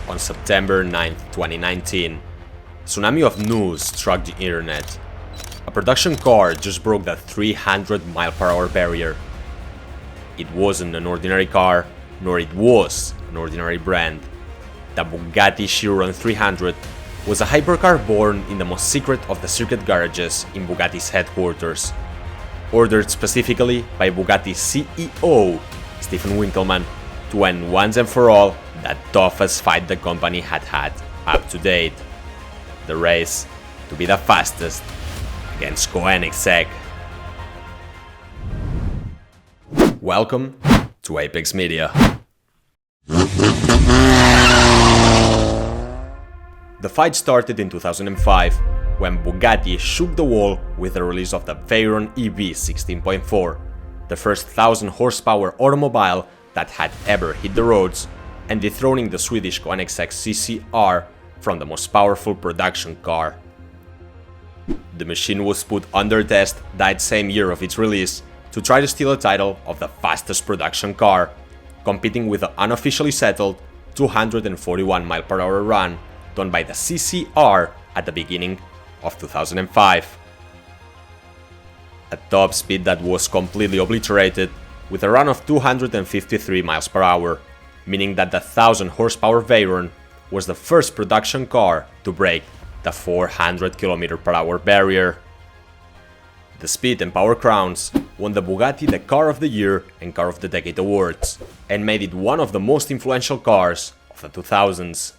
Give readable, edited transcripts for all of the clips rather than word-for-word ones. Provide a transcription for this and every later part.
On September 9, 2019, a tsunami of news struck the internet. A production car just broke the 300-mile-per-hour barrier. It wasn't an ordinary car, nor it was an ordinary brand. The Bugatti Chiron 300 was a hypercar born in the most secret of the circuit garages in Bugatti's headquarters. Ordered specifically by Bugatti's CEO, Stephan Winkleman, to end once and for all the toughest fight the company had had up to date. The race to be the fastest against Koenigsegg. Welcome to Apex Media. The fight started in 2005 when Bugatti shook the wall with the release of the Veyron EV 16.4, the first 1000 horsepower automobile that had ever hit the roads, and dethroning the Swedish Koenigsegg CCR from the most powerful production car. The machine was put under test that same year of its release to try to steal a title of the fastest production car, competing with the unofficially settled 241 mph run done by the CCR at the beginning of 2005. A top speed that was completely obliterated with a run of 253 mph, meaning that the 1000 horsepower Veyron was the first production car to break the 400 km/h barrier. The speed and power crowns won the Bugatti the Car of the Year and Car of the Decade awards, and made it one of the most influential cars of the 2000s.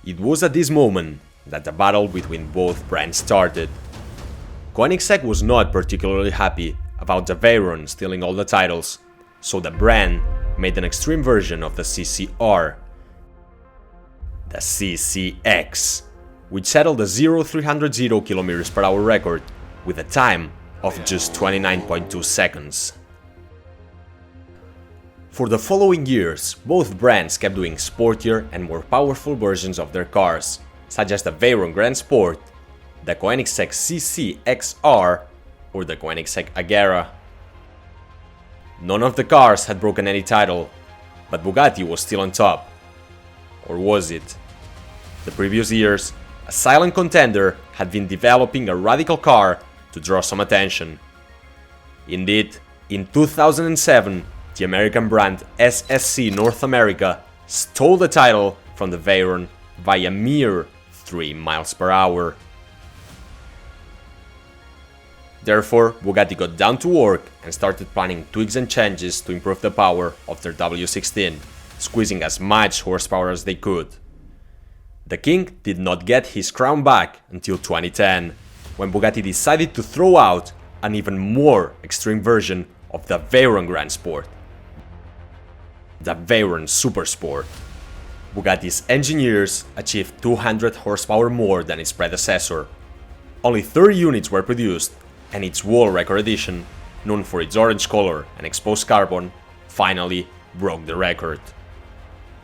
It was at this moment that the battle between both brands started. Koenigsegg was not particularly happy about the Veyron stealing all the titles, so the brand made an extreme version of the CCR, the CCX, which settled the 0300 km/h record with a time of just 29.2 seconds. For the following years, both brands kept doing sportier and more powerful versions of their cars, such as the Veyron Grand Sport, the Koenigsegg CCXR, or the Koenigsegg Agera. None of the cars had broken any title, but Bugatti was still on top. Or was it? The previous years, a silent contender had been developing a radical car to draw some attention. Indeed, in 2007, the American brand SSC North America stole the title from the Veyron by a mere 3 mph. Therefore, Bugatti got down to work and started planning tweaks and changes to improve the power of their W16, squeezing as much horsepower as they could. The king did not get his crown back until 2010, when Bugatti decided to throw out an even more extreme version of the Veyron Grand Sport, the Veyron Super Sport. Bugatti's engineers achieved 200 horsepower more than its predecessor. Only 30 units were produced, and its world record edition, known for its orange color and exposed carbon, finally broke the record.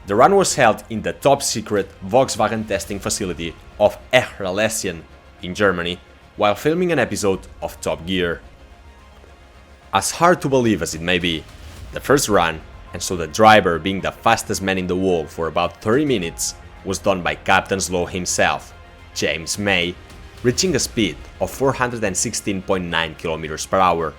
The run was held in the top-secret Volkswagen testing facility of Echlesian in Germany, while filming an episode of Top Gear. As hard to believe as it may be, the first run, and so the driver being the fastest man in the world for about 30 minutes, was done by Captain's Law himself, James May, reaching a speed of 416.9 km/h,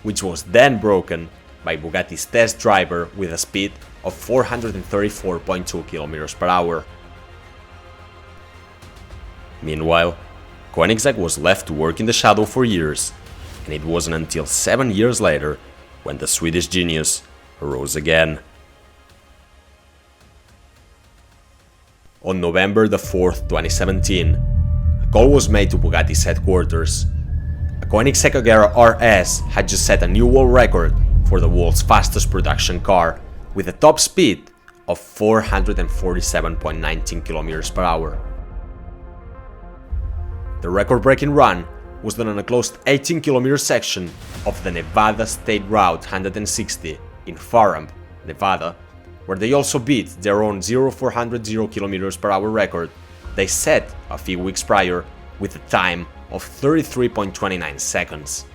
which was then broken by Bugatti's test driver with a speed of 434.2 km/h. Meanwhile, Koenigsegg was left to work in the shadow for years, and it wasn't until 7 years later when the Swedish genius arose again. On November 4th, 2017, a call was made to Bugatti's headquarters. A Koenigsegg Agera RS had just set a new world record for the world's fastest production car, with a top speed of 447.19 km/h. The record-breaking run was done on a closed 18-kilometer section of the Nevada State Route 160 in Farham, Nevada, where they also beat their own 0400 km/h record they set a few weeks prior with a time of 33.29 seconds.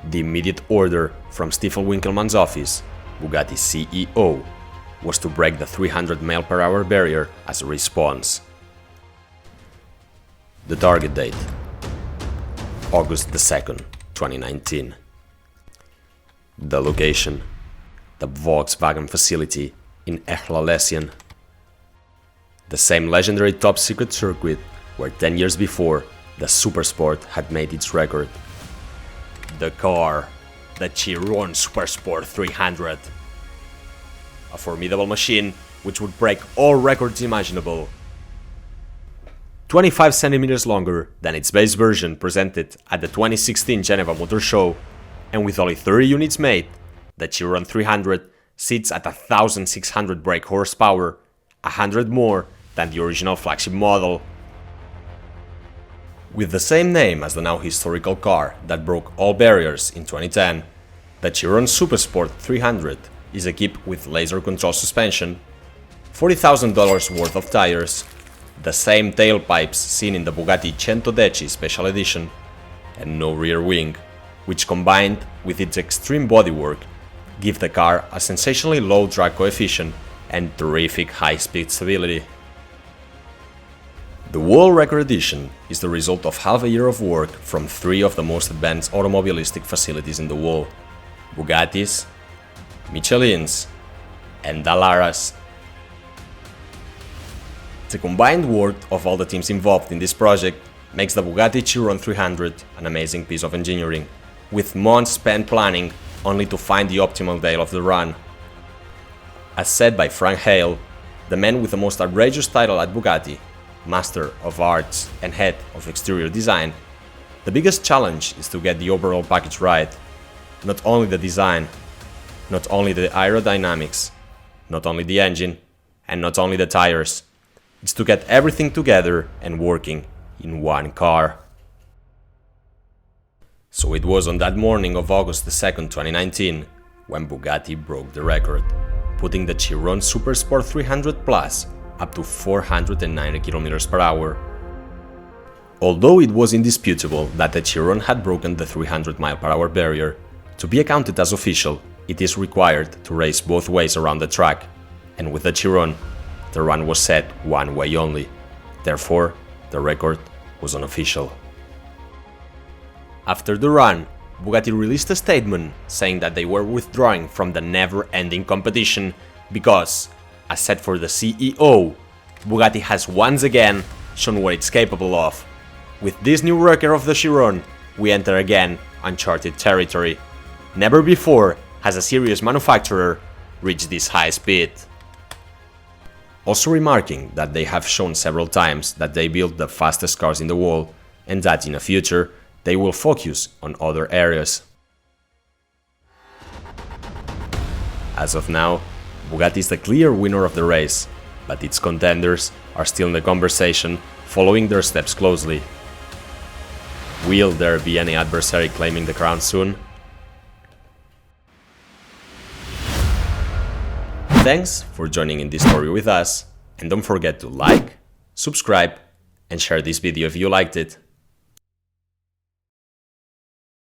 The immediate order from Stephan Winkleman's office, Bugatti's CEO, was to break the 300 mph barrier as a response. The target date: August 2nd, 2019. The location: the Volkswagen facility in Echlalessian. The same legendary top-secret circuit where 10 years before the Supersport had made its record. The car, the Chiron Supersport 300. A formidable machine which would break all records imaginable. 25 centimeters longer than its base version presented at the 2016 Geneva Motor Show, and with only 30 units made, the Chiron 300 sits at 1,600 brake horsepower, 100 more than the original flagship model. With the same name as the now historical car that broke all barriers in 2010, the Chiron Supersport 300 is equipped with laser control suspension, $40,000 worth of tires, the same tailpipes seen in the Bugatti 110 Special Edition, and no rear wing, which combined with its extreme bodywork give the car a sensationally low drag coefficient and terrific high-speed stability. The World Record Edition is the result of half a year of work from 3 of the most advanced automobilistic facilities in the world: Bugatti's, Michelin's, and Dallar's. The combined work of all the teams involved in this project makes the Bugatti Chiron 300 an amazing piece of engineering, with months spent planning only to find the optimal day of the run. As said by Frank Hale, the man with the most outrageous title at Bugatti, Master of Arts and Head of Exterior Design, the biggest challenge is to get the overall package right. Not only the design, not only the aerodynamics, not only the engine, and not only the tires. It's to get everything together and working in one car. So it was on that morning of August 2nd, 2019, when Bugatti broke the record, putting the Chiron Supersport 300 Plus up to 490 km/h. Although it was indisputable that the Chiron had broken the 300 mph barrier, to be accounted as official, it is required to race both ways around the track, and with the Chiron, the run was set one way only. Therefore, the record was unofficial. After the run, Bugatti released a statement saying that they were withdrawing from the never-ending competition because, as said for the CEO, Bugatti has once again shown what it's capable of. With this new record of the Chiron, we enter again uncharted territory. Never before has a serious manufacturer reached this high speed. Also remarking that they have shown several times that they build the fastest cars in the world, and that in the future they will focus on other areas. As of now, Bugatti is the clear winner of the race, but its contenders are still in the conversation, following their steps closely. Will there be any adversary claiming the crown soon? Thanks for joining in this story with us, and don't forget to like, subscribe, and share this video if you liked it.